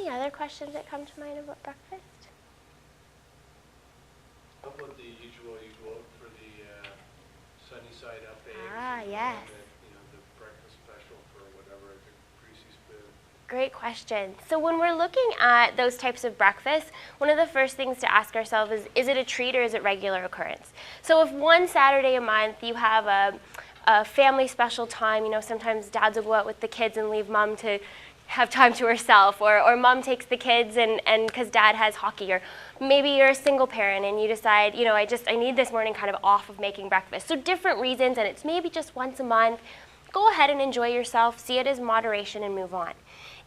Any other questions that come to mind about breakfast? How about the usual, you go out for the sunny side up eggs? Ah, yes. And then, the breakfast special for whatever, the greasy spoon. Great question. So when we're looking at those types of breakfasts, one of the first things to ask ourselves is it a treat or is it regular occurrence? So if one Saturday a month you have a family special time, sometimes dads will go out with the kids and leave mom to have time to herself, or mom takes the kids and because dad has hockey, or maybe you're a single parent and you decide, I need this morning kind of off of making breakfast. So different reasons, and it's maybe just once a month. Go ahead and enjoy yourself, see it as moderation and move on.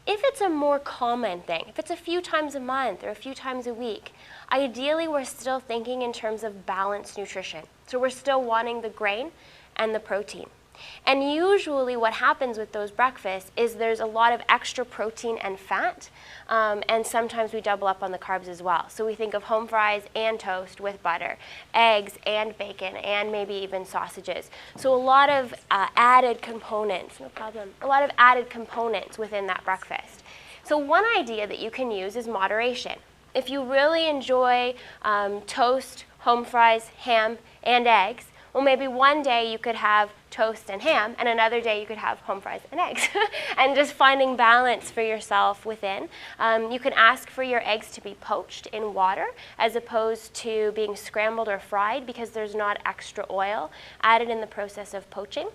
If it's a more common thing, if it's a few times a month or a few times a week, ideally we're still thinking in terms of balanced nutrition. So we're still wanting the grain and the protein. And usually what happens with those breakfasts is there's a lot of extra protein and fat, and sometimes we double up on the carbs as well. So we think of home fries and toast with butter, eggs and bacon, and maybe even sausages. So a lot of added components, a lot of added components within that breakfast. So one idea that you can use is moderation. If you really enjoy toast, home fries, ham, and eggs, well, maybe one day you could have toast and ham, and another day you could have home fries and eggs. And just finding balance for yourself within. You can ask for your eggs to be poached in water as opposed to being scrambled or fried, because there's not extra oil added in the process of poaching.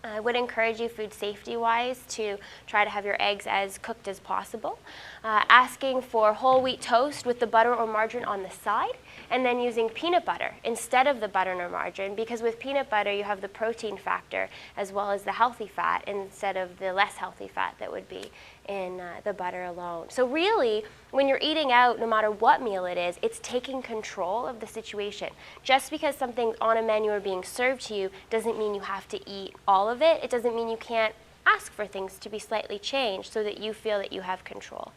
I would encourage you, food safety-wise, to try to have your eggs as cooked as possible. Asking for whole wheat toast with the butter or margarine on the side, and then using peanut butter instead of the butter or margarine, because with peanut butter you have the protein factor as well as the healthy fat instead of the less healthy fat that would be in the butter alone. So really, when you're eating out, no matter what meal it is, it's taking control of the situation. Just because something's on a menu or being served to you doesn't mean you have to eat all of it. It doesn't mean you can't ask for things to be slightly changed so that you feel that you have control.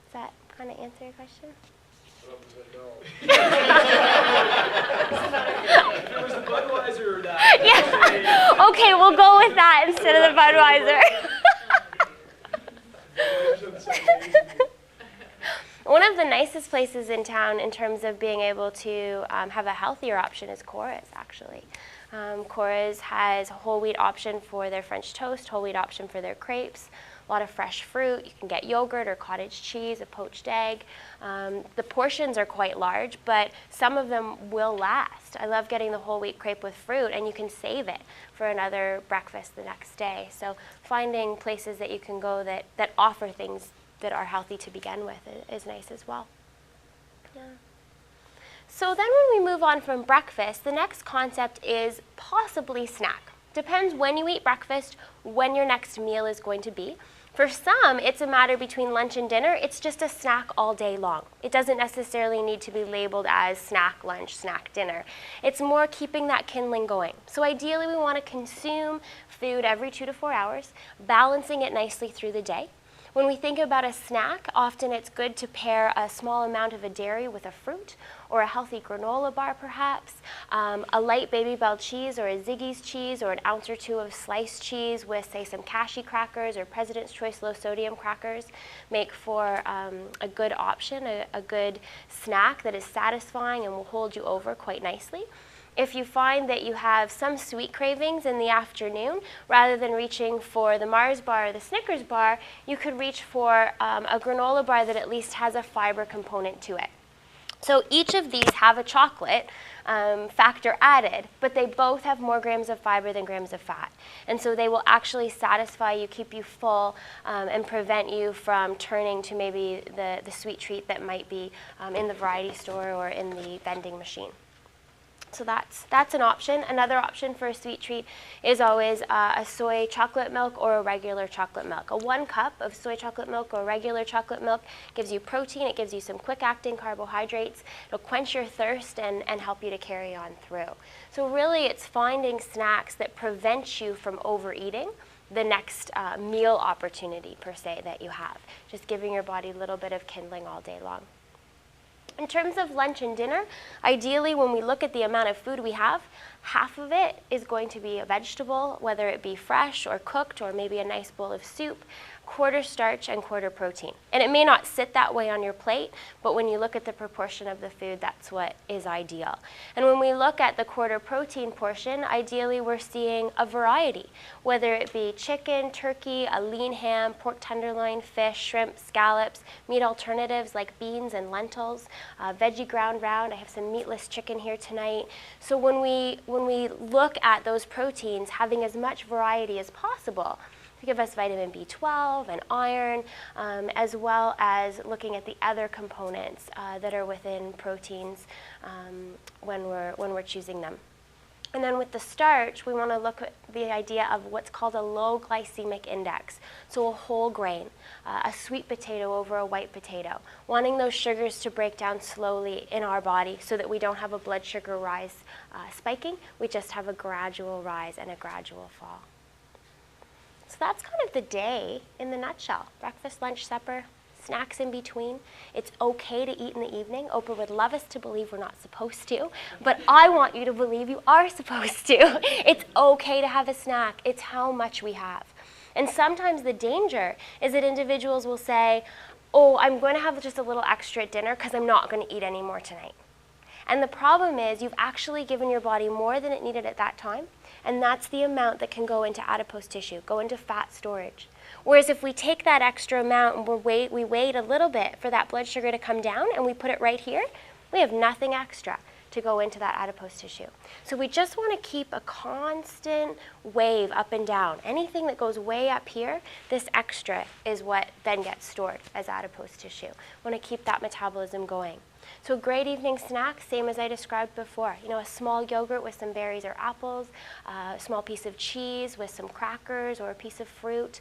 Does that kind of answer your question? If it was the Budweiser or that. Yeah. Okay, we'll go with that instead of the Budweiser. One of the nicest places in town in terms of being able to have a healthier option is Cora's, actually. Cora's has a whole wheat option for their French toast, whole wheat option for their crepes, a lot of fresh fruit. You can get yogurt or cottage cheese, a poached egg. The portions are quite large, but some of them will last. I love getting the whole wheat crepe with fruit, and you can save it for another breakfast the next day. So finding places that you can go that offer things that are healthy to begin with is nice as well. Yeah. So then when we move on from breakfast, the next concept is possibly snack. Depends when you eat breakfast, when your next meal is going to be. For some, it's a matter between lunch and dinner. It's just a snack all day long. It doesn't necessarily need to be labeled as snack lunch, snack dinner. It's more keeping that kindling going. So ideally, we want to consume food every 2 to 4 hours, balancing it nicely through the day. When we think about a snack, often it's good to pair a small amount of a dairy with a fruit, or a healthy granola bar perhaps, a light Baby Bell cheese or a Ziggy's cheese, or an ounce or two of sliced cheese with, say, some cashew crackers or President's Choice low sodium crackers make for a good option, a good snack that is satisfying and will hold you over quite nicely. If you find that you have some sweet cravings in the afternoon, rather than reaching for the Mars bar or the Snickers bar, you could reach for a granola bar that at least has a fiber component to it. So each of these have a chocolate factor added, but they both have more grams of fiber than grams of fat. And so they will actually satisfy you, keep you full, and prevent you from turning to maybe the sweet treat that might be in the variety store or in the vending machine. So that's an option. Another option for a sweet treat is always a soy chocolate milk or a regular chocolate milk. A 1 cup of soy chocolate milk or regular chocolate milk gives you protein. It gives you some quick-acting carbohydrates. It'll quench your thirst and help you to carry on through. So really, it's finding snacks that prevent you from overeating the next meal opportunity, per se, that you have. Just giving your body a little bit of kindling all day long. In terms of lunch and dinner, ideally when we look at the amount of food we have, half of it is going to be a vegetable, whether it be fresh or cooked or maybe a nice bowl of soup. quarter starch and quarter protein. And it may not sit that way on your plate, but when you look at the proportion of the food, that's what is ideal. And when we look at the quarter protein portion, ideally we're seeing a variety, whether it be chicken, turkey, a lean ham, pork tenderloin, fish, shrimp, scallops, meat alternatives like beans and lentils, veggie ground round. I have some meatless chicken here tonight. So when we look at those proteins, having as much variety as possible to give us vitamin B12 and iron, as well as looking at the other components that are within proteins when we're choosing them. And then with the starch, we want to look at the idea of what's called a low glycemic index. So a whole grain, a sweet potato over a white potato, wanting those sugars to break down slowly in our body so that we don't have a blood sugar rise spiking. We just have a gradual rise and a gradual fall. So that's kind of the day in the nutshell. Breakfast, lunch, supper, snacks in between. It's okay to eat in the evening. Oprah would love us to believe we're not supposed to, but I want you to believe you are supposed to. It's okay to have a snack. It's how much we have. And sometimes the danger is that individuals will say, oh, I'm going to have just a little extra at dinner because I'm not going to eat any more tonight. And the problem is you've actually given your body more than it needed at that time, and that's the amount that can go into adipose tissue, go into fat storage. Whereas if we take that extra amount and we wait a little bit for that blood sugar to come down and we put it right here, we have nothing extra to go into that adipose tissue. So we just want to keep a constant wave up and down. Anything that goes way up here, this extra is what then gets stored as adipose tissue. We want to keep that metabolism going. So a great evening snack, same as I described before. You know, a small yogurt with some berries or apples, a small piece of cheese with some crackers or a piece of fruit,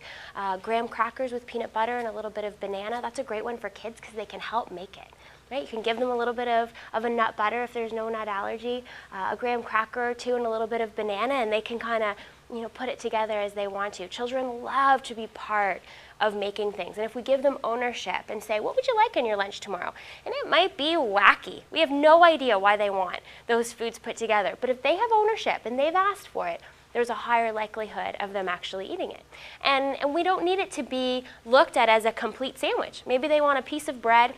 graham crackers with peanut butter and a little bit of banana. That's a great one for kids because they can help make it. Right? You can give them a little bit of a nut butter if there's no nut allergy, a graham cracker or two and a little bit of banana, and they can kind of, you know, put it together as they want to. Children love to be part of making things. And if we give them ownership and say, what would you like in your lunch tomorrow? And it might be wacky. We have no idea why they want those foods put together. But if they have ownership and they've asked for it, there's a higher likelihood of them actually eating it. And we don't need it to be looked at as a complete sandwich. Maybe they want a piece of bread,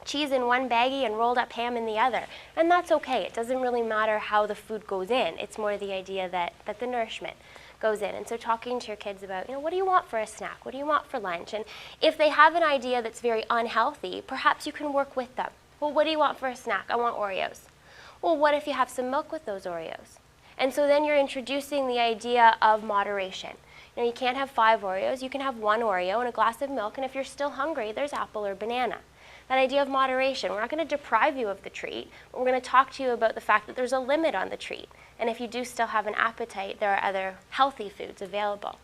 cheese in one baggie and rolled up ham in the other. And that's okay. It doesn't really matter how the food goes in. It's more the idea that the nourishment goes in. And so talking to your kids about, you know, what do you want for a snack? What do you want for lunch? And if they have an idea that's very unhealthy, perhaps you can work with them. Well, what do you want for a snack? I want Oreos. Well, what if you have some milk with those Oreos? And so then you're introducing the idea of moderation. You know, you can't have 5 Oreos. You can have 1 Oreo and a glass of milk. And if you're still hungry, there's apple or banana. That idea of moderation. We're not going to deprive you of the treat, but we're going to talk to you about the fact that there's a limit on the treat. And if you do still have an appetite, there are other healthy foods available.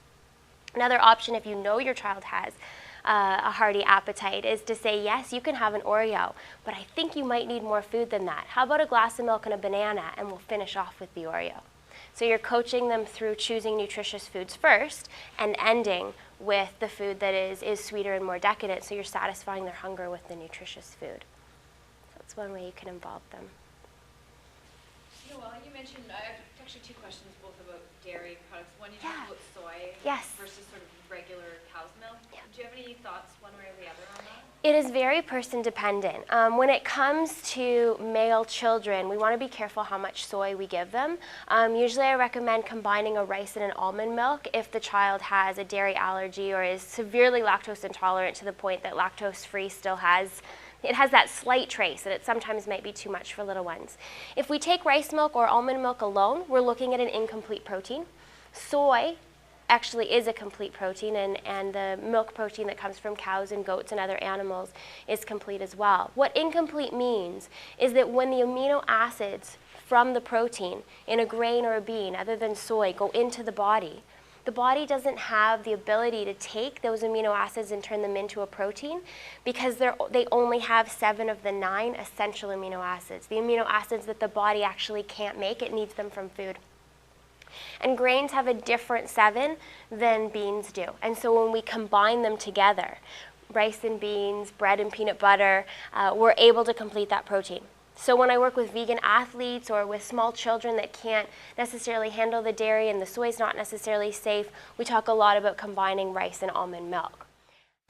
Another option, if you know your child has a hearty appetite, is to say, yes, you can have an Oreo, but I think you might need more food than that. How about a glass of milk and a banana, and we'll finish off with the Oreo. So you're coaching them through choosing nutritious foods first and ending with the food that is sweeter and more decadent, so you're satisfying their hunger with the nutritious food. So that's one way you can involve them. Noelle, you mentioned, I have actually 2 questions, both about dairy products. One, you talked about soy versus sort of regular cow's milk. Yeah. Do you have any thoughts one way or the other on that? It is very person dependent. When it comes to male children, we want to be careful how much soy we give them. Usually I recommend combining a rice and an almond milk if the child has a dairy allergy or is severely lactose intolerant to the point that lactose-free still has that slight trace, and it sometimes might be too much for little ones. If we take rice milk or almond milk alone, we're looking at an incomplete protein. Soy actually is a complete protein, and the milk protein that comes from cows and goats and other animals is complete as well. What incomplete means is that when the amino acids from the protein in a grain or a bean, other than soy, go into the body doesn't have the ability to take those amino acids and turn them into a protein because they only have 7 of the 9 essential amino acids. The amino acids that the body actually can't make, it needs them from food. And grains have a different 7 than beans do. And so when we combine them together, rice and beans, bread and peanut butter, we're able to complete that protein. So when I work with vegan athletes or with small children that can't necessarily handle the dairy and the soy is not necessarily safe, we talk a lot about combining rice and almond milk.